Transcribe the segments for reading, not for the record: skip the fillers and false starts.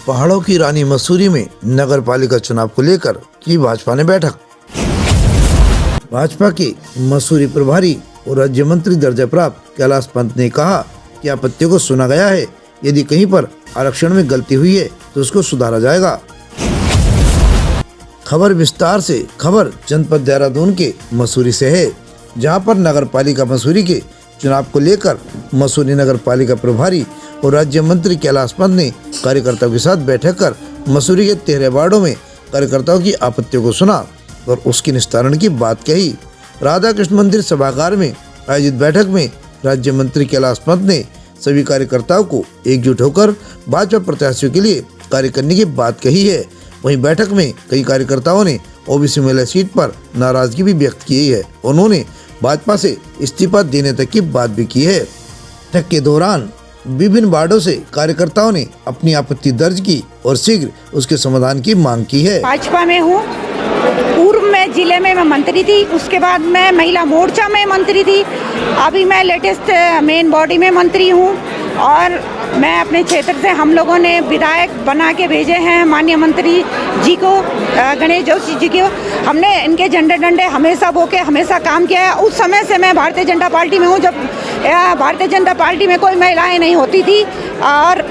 पहाड़ों की रानी मसूरी में नगर पालिका चुनाव को लेकर की भाजपा ने बैठक। भाजपा के मसूरी प्रभारी और राज्य मंत्री दर्जा प्राप्त कैलाश पंत ने कहा कि आपत्तियों को सुना गया है, यदि कहीं पर आरक्षण में गलती हुई है तो उसको सुधारा जाएगा। खबर विस्तार से। खबर जनपद देहरादून के मसूरी से है, जहां पर नगर पालिका मसूरी के चुनाव को लेकर मसूरी नगर पालिका प्रभारी और राज्य मंत्री कैलाश पंत ने कार्यकर्ताओं के साथ बैठक कर मसूरी के 13 वार्डों में कार्यकर्ताओं की आपत्तियों को सुना और उसके निस्तारण की बात कही। राधा कृष्ण मंदिर सभागार में आयोजित बैठक में राज्य मंत्री कैलाश पंत ने सभी कार्यकर्ताओं को एकजुट होकर भाजपा प्रत्याशियों के लिए कार्य करने की बात कही है। वहीं बैठक में कई कार्यकर्ताओं ने ओबीसी महिला सीट पर नाराजगी भी व्यक्त की है। उन्होंने भाजपा से इस्तीफा देने तक की बात भी की है। बैठक के दौरान विभिन्न वार्डों से कार्यकर्ताओं ने अपनी आपत्ति दर्ज की और शीघ्र उसके समाधान की मांग की है। भाजपा में हूँ, पूर्व में जिले में मैं मंत्री थी, उसके बाद मैं महिला मोर्चा में मंत्री थी, अभी मैं लेटेस्ट मेन बॉडी में मंत्री हूँ। और मैं अपने क्षेत्र से हम लोगों ने विधायक बना के भेजे हैं माननीय मंत्री जी को, गणेश जोशी जी को। हमने इनके झंडे डंडे हमेशा बोके हमेशा काम किया है। उस समय से मैं भारतीय जनता पार्टी में हूँ, जब भारतीय जनता पार्टी में कोई महिलाएं नहीं होती थी, और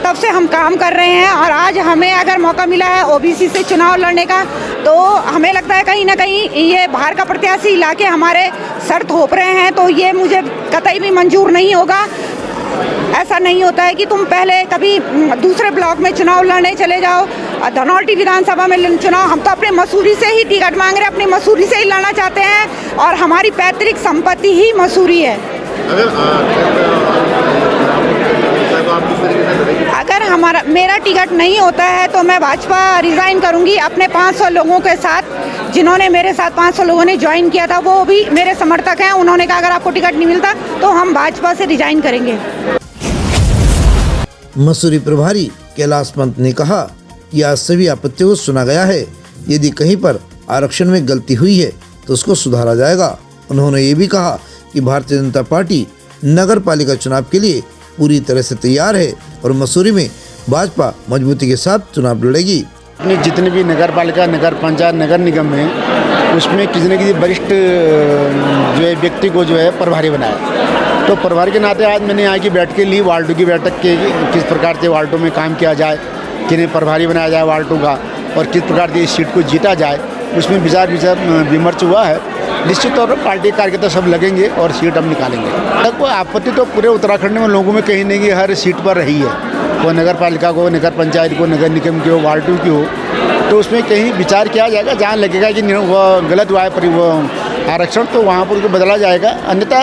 तब से हम काम कर रहे हैं। और आज हमें अगर मौका मिला है ओबीसी से चुनाव लड़ने का, तो हमें लगता है कहीं ना कहीं ये बाहर का प्रत्याशी लाके हमारे सर थोप रहे हैं, तो ये मुझे कतई भी मंजूर नहीं होगा। ऐसा नहीं होता है कि तुम पहले कभी दूसरे ब्लॉक में चुनाव लड़ने चले जाओ, धनौल्टी विधानसभा में चुनाव। हम तो अपने मसूरी से ही टिकट मांग रहे हैं, अपनी मसूरी से ही लड़ना चाहते हैं, और हमारी पैतृक संपत्ति ही मसूरी है। अगर मेरा टिकट नहीं होता है तो मैं भाजपा रिजाइन करूंगी। अपने 500 लोगों के साथ, जिन्होंने मेरे साथ 500 लोगों ने ज्वाइन किया था, वो भी मेरे समर्थक हैं। उन्होंने कहा अगर आपको टिकट नहीं मिलता तो हम भाजपा से रिजाइन करेंगे। मसूरी प्रभारी कैलाश पंत ने कहा कि आज सभी आपत्तियों को सुना गया है, यदि कहीं पर आरक्षण में गलती हुई है तो उसको सुधारा जाएगा। उन्होंने ये भी कहा कि भारतीय जनता पार्टी नगर पालिका चुनाव के लिए पूरी तरह से तैयार है और मसूरी में भाजपा मजबूती के साथ चुनाव लड़ेगी। अपने जितने भी नगर पालिका, नगर पंचायत, नगर निगम हैं, उसमें किसी न किसी वरिष्ठ जो है व्यक्ति को जो है प्रभारी बनाया। तो प्रभारी के नाते आज मैंने यहाँ की बैठकें ली, वार्डों की बैठक की, किस प्रकार से वार्डों में काम किया जाए, किन्हें प्रभारी बनाया जाए वार्डों का, और किस प्रकार से इस सीट को जीता जाए, उसमें विचार विमर्श हुआ है। निश्चित तौर पर पार्टी कार्यकर्ता सब लगेंगे और सीट हम निकालेंगे। तब कोई आपत्ति तो पूरे उत्तराखंड में लोगों में कहीं नहीं कि हर सीट पर रही है, वो नगर पालिका को, नगर पंचायत को, नगर निगम की हो, वार्डों की हो, तो उसमें कहीं विचार किया जाएगा। जहाँ लगेगा कि वो गलत हुआ है वो आरक्षण, तो वहाँ पर उसको बदला जाएगा। अन्यथा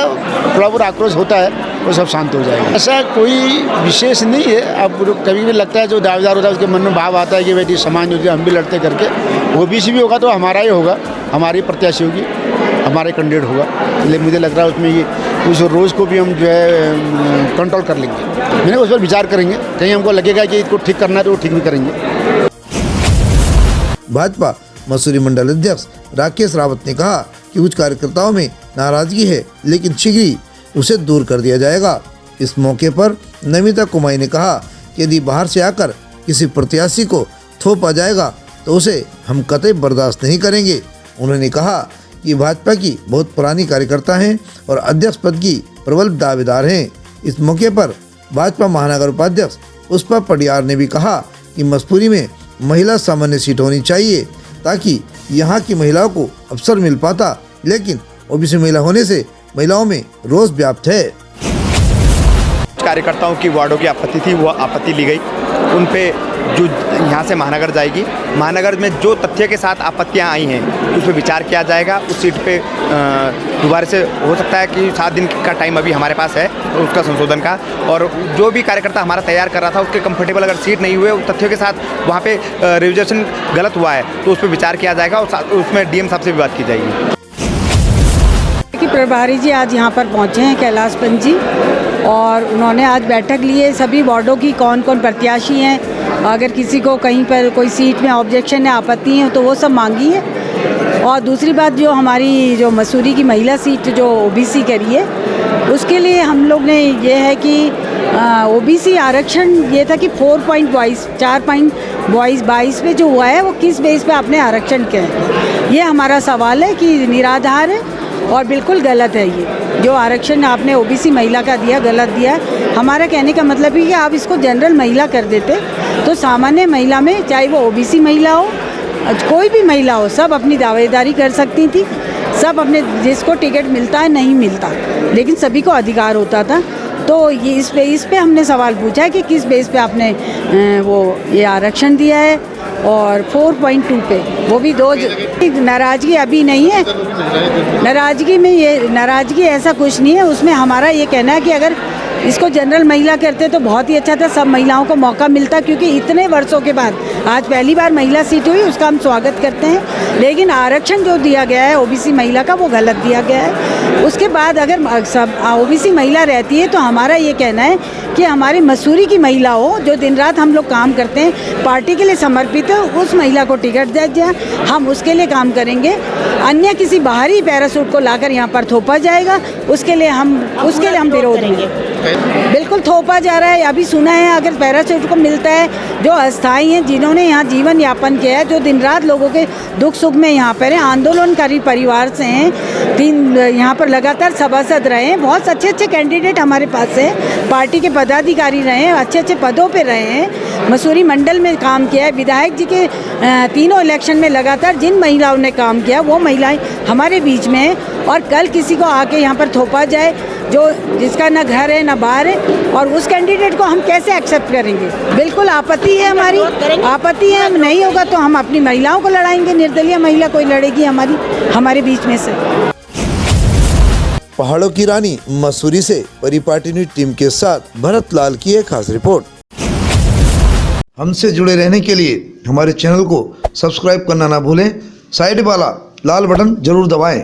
थोड़ा बहुत आक्रोश होता है, वो सब शांत हो जाएगा। ऐसा कोई विशेष नहीं है। अब कभी भी लगता है जो दावेदार होता है उसके मन में भाव आता है कि बेटी समान होती है, हम भी लड़ते करके, ओबीसी भी होगा तो हमारा ही होगा, हमारी प्रत्याशी होगी, हमारे कैंडिडेट होगा। इसलिए मुझे लग रहा है उसमें ये उस रोज़ को भी हम जो है कंट्रोल कर लेंगे। मैंने उस पर विचार करेंगे, कहीं हमको लगेगा कि इसको ठीक करना है तो वो ठीक भी करेंगे। भाजपा मसूरी मंडल अध्यक्ष राकेश रावत ने कहा कि कुछ कार्यकर्ताओं में नाराजगी है, लेकिन शीघ्र ही उसे दूर कर दिया जाएगा। इस मौके पर नमिता कुमाई ने कहा कि यदि बाहर से आकर किसी प्रत्याशी को थोपा जाएगा तो उसे हम कतई बर्दाश्त नहीं करेंगे। उन्होंने कहा कि भाजपा की बहुत पुरानी कार्यकर्ता हैं और अध्यक्ष पद की प्रबल दावेदार हैं। इस मौके पर भाजपा महानगर उपाध्यक्ष पुष्पा पटियार ने भी कहा कि मसूरी में महिला सामान्य सीट होनी चाहिए ताकि यहाँ की महिलाओं को अवसर मिल पाता, लेकिन ओबीसी महिला होने से महिलाओं में रोष व्याप्त है। कार्यकर्ताओं की वार्डों की आपत्ति थी, वो आपत्ति ली गई। उन पे जो यहाँ से महानगर जाएगी, महानगर में जो तथ्य के साथ आपत्तियाँ आई हैं उस पर विचार किया जाएगा। उस सीट पे दोबारा से हो सकता है कि 7 दिन का टाइम अभी हमारे पास है उसका संशोधन का, और जो भी कार्यकर्ता हमारा तैयार कर रहा था उसके कंफर्टेबल अगर सीट नहीं हुए, उस तथ्यों के साथ वहाँ पे रिजर्वेशन गलत हुआ है तो उस पर विचार किया जाएगा और उसमें डीएम साहब से भी बात की जाएगी। प्रभारी जी आज यहाँ पर पहुँचे हैं, कैलाश पंत जी, और उन्होंने आज बैठक ली है सभी वार्डों की, कौन कौन प्रत्याशी हैं, अगर किसी को कहीं पर कोई सीट में ऑब्जेक्शन है, आपत्ति है, तो वो सब मांगी है। और दूसरी बात, जो हमारी जो मसूरी की महिला सीट जो ओबीसी करी है, उसके लिए हम लोग ने ये है कि ओबीसी आरक्षण ये था कि 4 पॉइंट बॉइस 4 पॉइंट बॉइस 22 पे जो हुआ है वो किस बेस पे आपने आरक्षण किया है, ये हमारा सवाल है कि निराधार है और बिल्कुल गलत है। ये जो आरक्षण आपने ओबीसी महिला का दिया गलत दिया है। हमारा कहने का मतलब है कि आप इसको जनरल महिला कर देते तो सामान्य महिला में, चाहे वो ओबीसी महिला हो कोई भी महिला हो, सब अपनी दावेदारी कर सकती थी, सब अपने जिसको टिकट मिलता है नहीं मिलता लेकिन सभी को अधिकार होता था। तो ये इस पे हमने सवाल पूछा है कि किस बेस पे आपने ये आरक्षण दिया है और 4.2 पे वो भी नाराज़गी अभी नहीं है। नाराज़गी ऐसा कुछ नहीं है, उसमें हमारा ये कहना है कि अगर इसको जनरल महिला करते तो बहुत ही अच्छा था, सब महिलाओं को मौका मिलता, क्योंकि इतने वर्षों के बाद आज पहली बार महिला सीट हुई, उसका हम स्वागत करते हैं। लेकिन आरक्षण जो दिया गया है ओबीसी महिला का वो गलत दिया गया है। उसके बाद अगर सब ओबीसी महिला रहती है तो हमारा ये कहना है कि हमारी मसूरी की महिला हो जो दिन रात हम लोग काम करते हैं, पार्टी के लिए समर्पित है, उस महिला को टिकट दिया जाए, हम उसके लिए काम करेंगे। अन्य किसी बाहरी पैरासूट को लाकर यहाँ पर थोपा जाएगा, उसके लिए हम विरोध में बिल्कुल थोपा जा रहा है। अभी सुना है अगर पैरासूट को मिलता है, जो अस्थायी हैं, जिन्होंने यहाँ जीवन यापन किया है, जो दिन रात लोगों के दुख सुख में यहाँ पर हैं, आंदोलनकारी परिवार से हैं, यहाँ पर लगातार सभासद रहे हैं, बहुत अच्छे कैंडिडेट हमारे पास है, पार्टी के पदाधिकारी रहे हैं, अच्छे पदों पे रहे हैं, मसूरी मंडल में काम किया है, विधायक जी के तीनों इलेक्शन में लगातार जिन महिलाओं ने काम किया वो महिलाएं हमारे बीच में हैं। और कल किसी को आके यहाँ पर थोपा जाए जिसका ना घर है ना बाहर है, और उस कैंडिडेट को हम कैसे एक्सेप्ट करेंगे? बिल्कुल आपत्ति है, हमारी आपत्ति है। नहीं होगा तो हम अपनी महिलाओं को लड़ाएंगे, निर्दलीय महिला कोई लड़ेगी हमारे बीच में से। पहाड़ों की रानी मसूरी से परिपाटी न्यूज टीम के साथ भरत लाल की एक खास रिपोर्ट। हमसे जुड़े रहने के लिए हमारे चैनल को सब्सक्राइब करना ना भूलें, साइड वाला लाल बटन जरूर दबाएं।